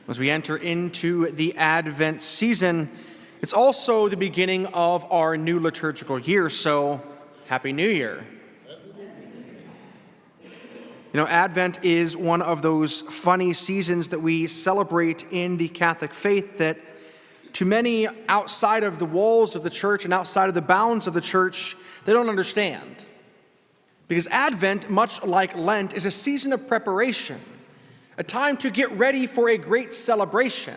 As we enter into the Advent season, it's also the beginning of our new liturgical year, so Happy New Year. You know, Advent is one of those funny seasons that we celebrate in the Catholic faith that to many outside of the walls of the church and outside of the bounds of the church, they don't understand. Because Advent, much like Lent, is a season of preparation, a time to get ready for a great celebration.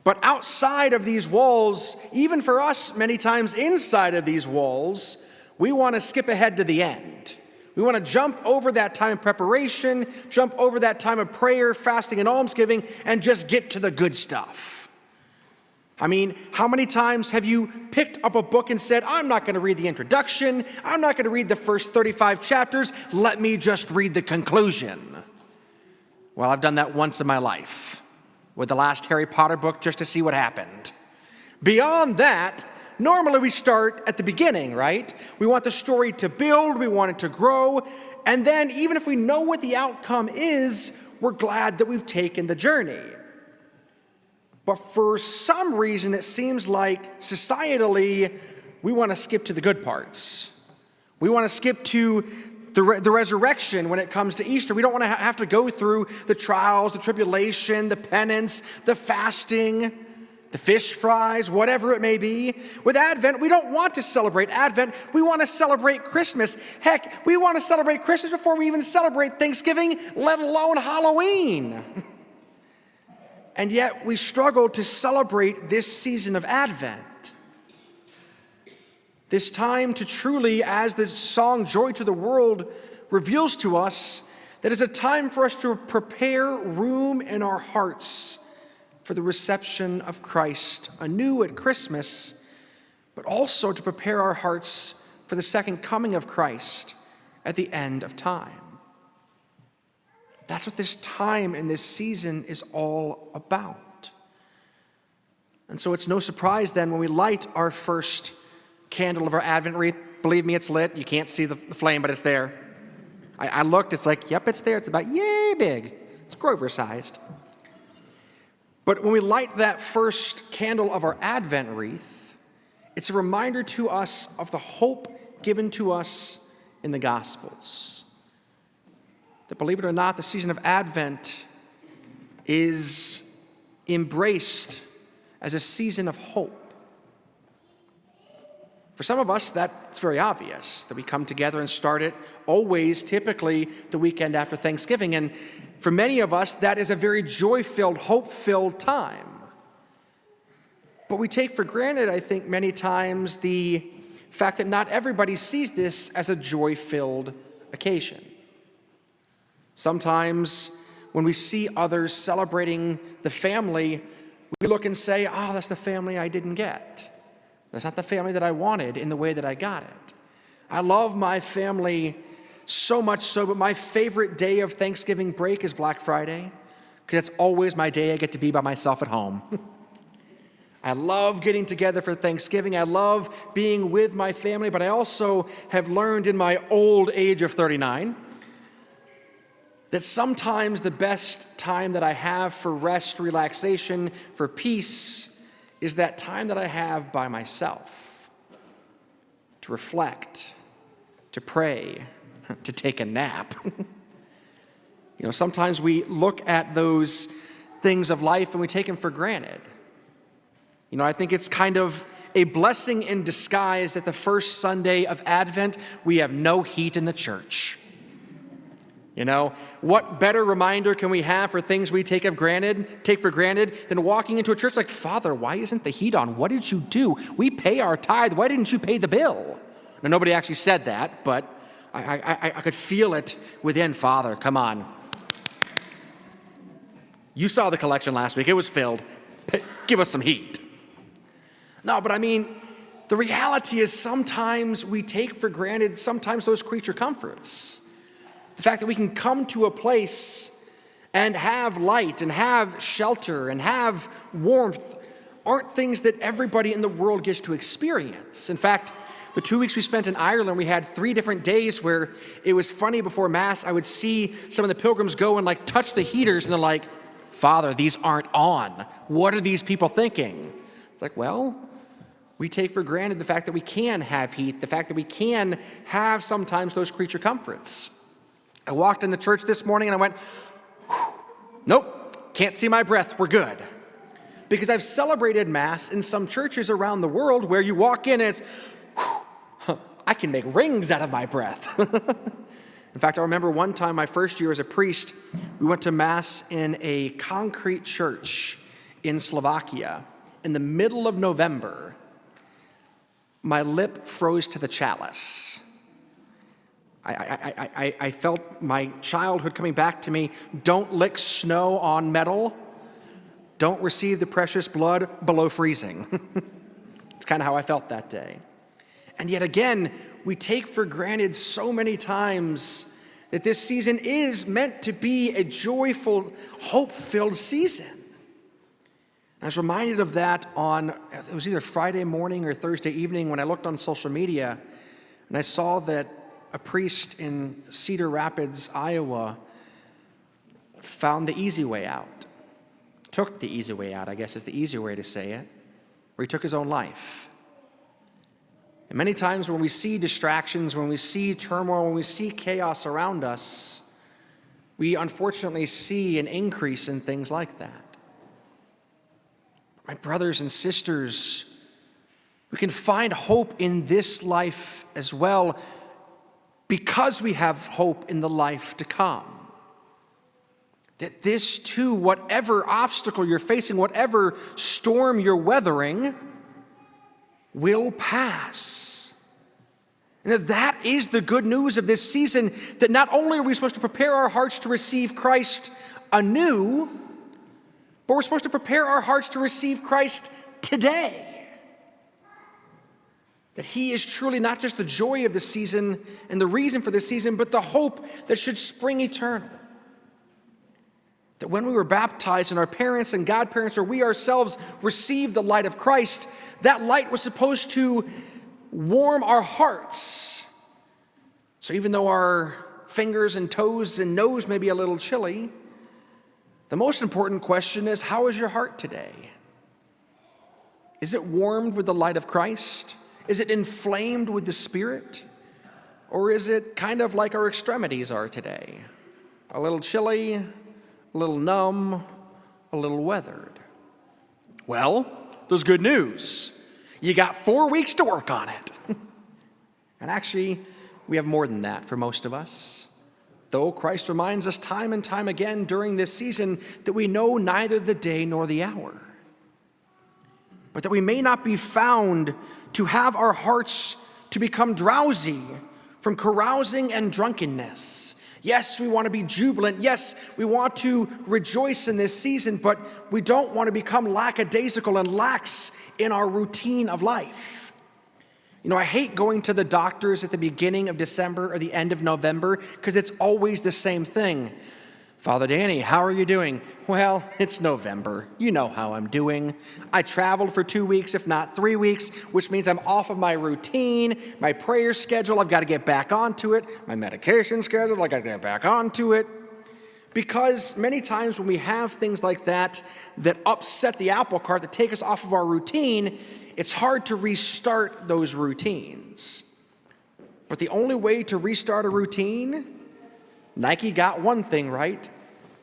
But outside of these walls, even for us, many times inside of these walls, we want to skip ahead to the end. We want to jump over that time of preparation, jump over that time of prayer, fasting, and almsgiving, and just get to the good stuff. I mean, how many times have you picked up a book and said, I'm not going to read the introduction, I'm not going to read the first 35 chapters, let me just read the conclusion? Well, I've done that once in my life with the last Harry Potter book just to see what happened. Beyond that, normally we start at the beginning, right? We want the story to build, we want it to grow, and then even if we know what the outcome is, we're glad that we've taken the journey. But for some reason, it seems like societally, we want to skip to the good parts. We want to skip to the resurrection when it comes to Easter. We don't want to have to go through the trials, the tribulation, the penance, the fasting, the fish fries, whatever it may be. With Advent, we don't want to celebrate Advent. We want to celebrate Christmas. Heck, we want to celebrate Christmas before we even celebrate Thanksgiving, let alone Halloween. And yet we struggle to celebrate this season of Advent. This time to truly, as the song Joy to the World reveals to us, that is a time for us to prepare room in our hearts for the reception of Christ anew at Christmas, but also to prepare our hearts for the second coming of Christ at the end of time. That's what this time and this season is all about. And so it's no surprise then when we light our first candle of our Advent wreath. Believe me, it's lit. You can't see the flame, but it's there. I looked, it's like, yep, it's there. It's about yay big. It's Grover-sized. But when we light that first candle of our Advent wreath, it's a reminder to us of the hope given to us in the Gospels. That, believe it or not, the season of Advent is embraced as a season of hope. For some of us, that's very obvious, that we come together and start it always, typically, the weekend after Thanksgiving. And for many of us, that is a very joy-filled, hope-filled time. But we take for granted, I think, many times the fact that not everybody sees this as a joy-filled occasion. Sometimes when we see others celebrating the family, we look and say, oh, that's the family I didn't get. That's not the family that I wanted in the way that I got it. I love my family so much so, but my favorite day of Thanksgiving break is Black Friday, because that's always my day I get to be by myself at home. I love getting together for Thanksgiving. I love being with my family, but I also have learned in my old age of 39 that sometimes the best time that I have for rest, relaxation, for peace is that time that I have by myself to reflect, to pray, to take a nap. Sometimes we look at those things of life and we take them for granted. I think it's kind of a blessing in disguise that the first Sunday of Advent, we have no heat in the church. What better reminder can we have for things we take for granted than walking into a church like, Father, why isn't the heat on? What did you do? We pay our tithe. Why didn't you pay the bill? Now, nobody actually said that, but I could feel it within. Father, come on. You saw the collection last week. It was filled. Give us some heat. No, but I mean, the reality is sometimes we take for granted sometimes those creature comforts. The fact that we can come to a place and have light and have shelter and have warmth aren't things that everybody in the world gets to experience. In fact, the 2 weeks we spent in Ireland, we had 3 different days where it was funny before Mass. I would see some of the pilgrims go and touch the heaters and they're like, Father, these aren't on. What are these people thinking? It's like, well, we take for granted the fact that we can have heat, the fact that we can have sometimes those creature comforts. I walked in the church this morning and I went, nope, can't see my breath, we're good. Because I've celebrated Mass in some churches around the world where you walk in and it's, I can make rings out of my breath. In fact, I remember one time, my first year as a priest, we went to Mass in a concrete church in Slovakia in the middle of November. My lip froze to the chalice. I felt my childhood coming back to me. Don't lick snow on metal. Don't receive the precious blood below freezing. It's kind of how I felt that day. And yet again, we take for granted so many times that this season is meant to be a joyful, hope-filled season. I was reminded of that it was either Friday morning or Thursday evening when I looked on social media and I saw that a priest in Cedar Rapids, Iowa, found the easy way out. Took the easy way out, I guess is the easier way to say it, where he took his own life. And many times when we see distractions, when we see turmoil, when we see chaos around us, we unfortunately see an increase in things like that. My brothers and sisters, we can find hope in this life as well because we have hope in the life to come. That this too, whatever obstacle you're facing, whatever storm you're weathering, will pass. And that is the good news of this season, that not only are we supposed to prepare our hearts to receive Christ anew, but we're supposed to prepare our hearts to receive Christ today. That he is truly not just the joy of the season and the reason for this season, but the hope that should spring eternal. That when we were baptized and our parents and godparents or we ourselves received the light of Christ, that light was supposed to warm our hearts. So even though our fingers and toes and nose may be a little chilly, the most important question is, how is your heart today? Is it warmed with the light of Christ? Is it inflamed with the Spirit? Or is it kind of like our extremities are today? A little chilly, a little numb, a little weathered. Well, there's good news. You got 4 weeks to work on it. And actually, we have more than that for most of us. Though Christ reminds us time and time again during this season that we know neither the day nor the hour. But that we may not be found to have our hearts to become drowsy from carousing and drunkenness. Yes, we want to be jubilant. Yes, we want to rejoice in this season, but we don't want to become lackadaisical and lax in our routine of life. You know, I hate going to the doctors at the beginning of December or the end of November because it's always the same thing. Father Danny, how are you doing? Well, it's November. You know how I'm doing. I traveled for 2 weeks, if not 3 weeks, which means I'm off of my routine, my prayer schedule. I've got to get back onto it. My medication schedule, I got to get back onto it. Because many times when we have things like that that upset the apple cart, that take us off of our routine, it's hard to restart those routines. But the only way to restart a routine, Nike got one thing right: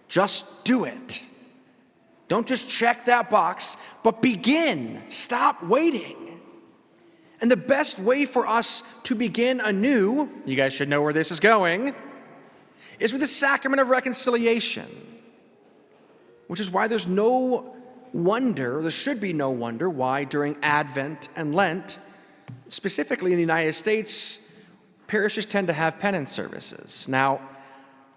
just do it. Don't just check that box, but begin. Stop waiting. And the best way for us to begin anew, you guys should know where this is going, is with the sacrament of reconciliation. Which is why there's no wonder, there should be no wonder, why during Advent and Lent, specifically in the United States, parishes tend to have penance services. Now,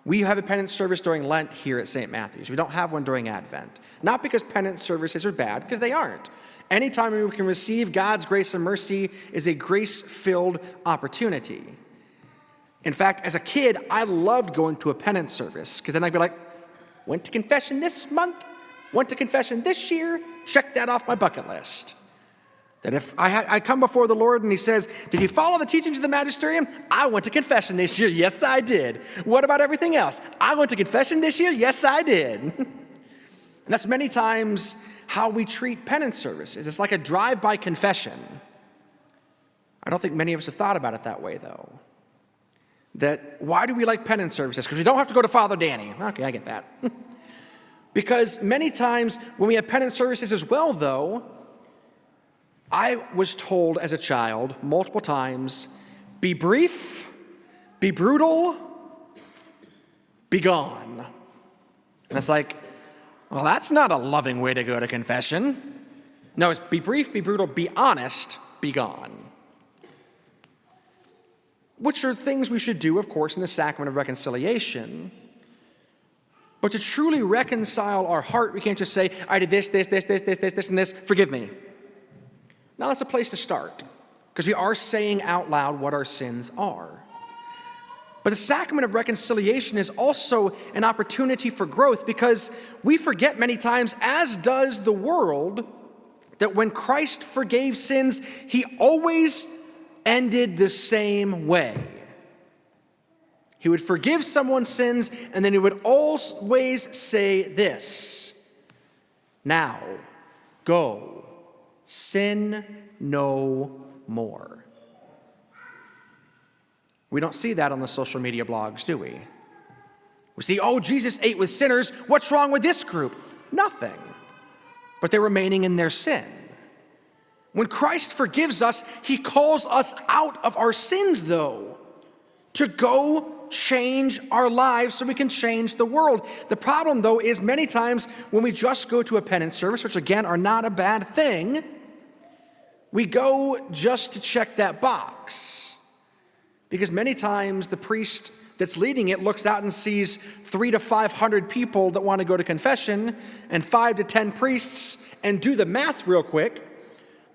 we have a penance service during Lent here at St. Matthew's. We don't have one during Advent. Not because penance services are bad, because they aren't. Anytime we can receive God's grace and mercy is a grace-filled opportunity. In fact, as a kid, I loved going to a penance service, because then I'd be like, went to confession this month, went to confession this year, check that off my bucket list. That if I come before the Lord and he says, did you follow the teachings of the magisterium? I went to confession this year. Yes, I did. What about everything else? I went to confession this year. Yes, I did. And that's many times how we treat penance services. It's like a drive-by confession. I don't think many of us have thought about it that way, though. That why do we like penance services? Because we don't have to go to Father Danny. Okay, I get that. Because many times when we have penance services as well, though, I was told as a child multiple times, be brief, be brutal, be gone. And it's like, well, that's not a loving way to go to confession. No, it's be brief, be brutal, be honest, be gone. Which are things we should do, of course, in the sacrament of reconciliation. But to truly reconcile our heart, we can't just say, I did this, and this, forgive me. Now that's a place to start, because we are saying out loud what our sins are. But the sacrament of reconciliation is also an opportunity for growth, because we forget many times, as does the world, that when Christ forgave sins, he always ended the same way. He would forgive someone's sins, and then he would always say this: now, go, sin no more. We don't see that on the social media blogs, do we? We see, oh, Jesus ate with sinners. What's wrong with this group? Nothing. But they're remaining in their sin. When Christ forgives us, he calls us out of our sins, though, to go change our lives so we can change the world. The problem, though, is many times when we just go to a penance service, which again are not a bad thing, we go just to check that box. Because many times the priest that's leading it looks out and sees 300 to 500 people that want to go to confession and 5 to 10 priests, and do the math real quick,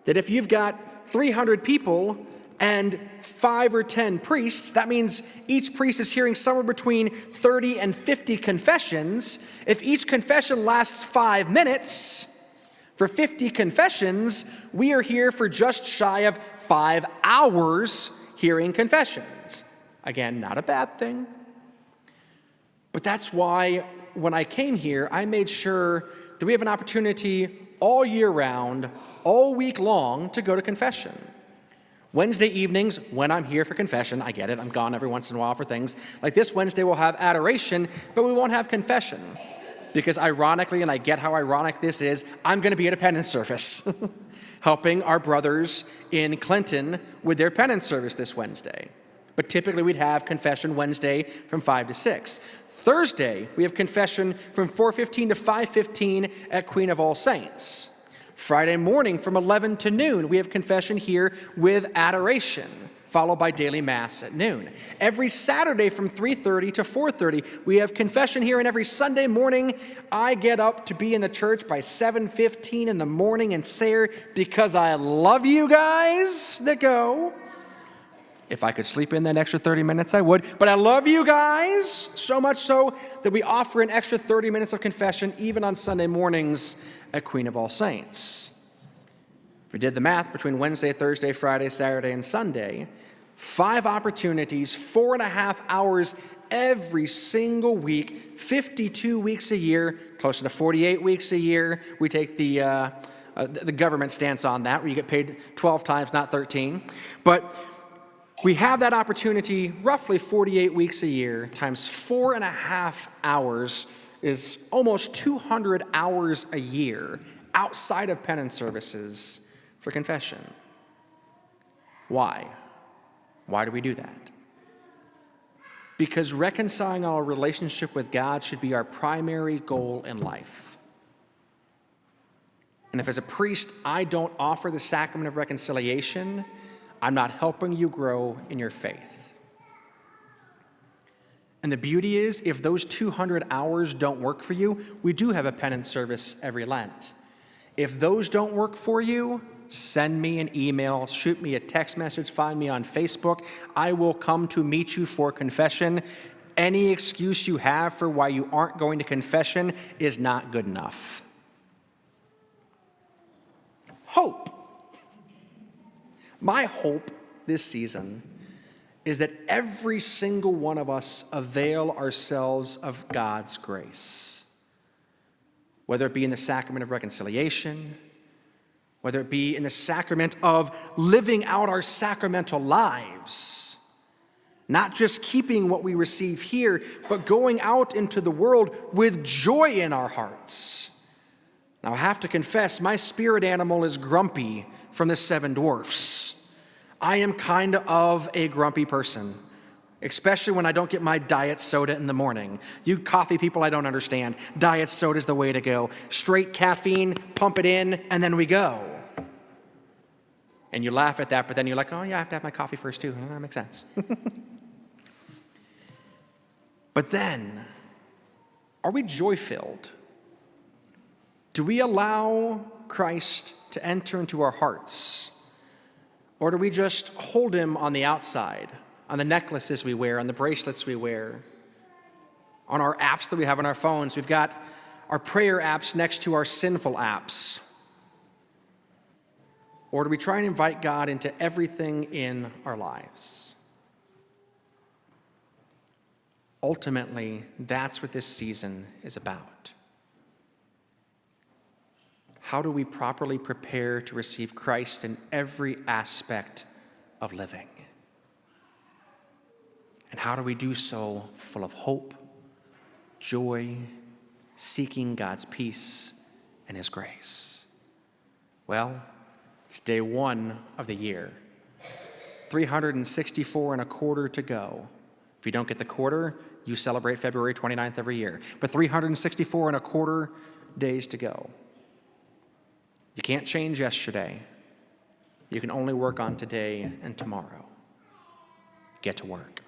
that if you've got 300 people and 5 or 10 priests, that means each priest is hearing somewhere between 30 and 50 confessions. If each confession lasts 5 minutes, for 50 confessions, we are here for just shy of 5 hours hearing confessions. Again, not a bad thing. But that's why when I came here, I made sure that we have an opportunity all year round, all week long, to go to confession. Wednesday evenings, when I'm here for confession, I get it, I'm gone every once in a while for things. Like this Wednesday, we'll have adoration, but we won't have confession. Because ironically, and I get how ironic this is, I'm going to be at a penance service, helping our brothers in Clinton with their penance service this Wednesday. But typically, we'd have confession Wednesday from 5 to 6. Thursday, we have confession from 4:15 to 5:15 at Queen of All Saints. Friday morning from 11 to noon, we have confession here with adoration, followed by daily mass at noon. Every Saturday from 3:30 to 4:30, we have confession here, and every Sunday morning, I get up to be in the church by 7:15 in the morning and say, because I love you guys that go. If I could sleep in that extra 30 minutes, I would. But I love you guys so much so that we offer an extra 30 minutes of confession even on Sunday mornings at Queen of All Saints. If we did the math between Wednesday, Thursday, Friday, Saturday, and Sunday, 5 opportunities, 4.5 hours every single week, 52 weeks a year, closer to 48 weeks a year. We take the government stance on that, where you get paid 12 times, not 13. But we have that opportunity roughly 48 weeks a year, times 4.5 hours is almost 200 hours a year outside of penance services for confession. Why? Why do we do that? Because reconciling our relationship with God should be our primary goal in life. And if as a priest I don't offer the sacrament of reconciliation, I'm not helping you grow in your faith. And the beauty is, if those 200 hours don't work for you, we do have a penance service every Lent. If those don't work for you, send me an email, shoot me a text message, find me on Facebook. I will come to meet you for confession. Any excuse you have for why you aren't going to confession is not good enough. Hope. My hope this season is that every single one of us avail ourselves of God's grace. whether it be in the sacrament of reconciliation, whether it be in the sacrament of living out our sacramental lives, not just keeping what we receive here, but going out into the world with joy in our hearts. Now, I have to confess, my spirit animal is grumpy from the Seven Dwarfs. I am kind of a grumpy person, especially when I don't get my diet soda in the morning. You coffee people, I don't understand. Diet soda is the way to go. Straight caffeine, pump it in, and then we go. And you laugh at that, but then you're like, oh yeah, I have to have my coffee first too. That makes sense. But then, are we joy-filled? Do we allow Christ to enter into our hearts? Or do we just hold him on the outside, on the necklaces we wear, on the bracelets we wear, on our apps that we have on our phones? We've got our prayer apps next to our sinful apps. Or do we try and invite God into everything in our lives? Ultimately, that's what this season is about. How do we properly prepare to receive Christ in every aspect of living? And how do we do so full of hope, joy, seeking God's peace and his grace? Well, it's day 1 of the year. 364 and a quarter to go. If you don't get the quarter, you celebrate February 29th every year. But 364 and a quarter days to go. You can't change yesterday. You can only work on today and tomorrow. Get to work.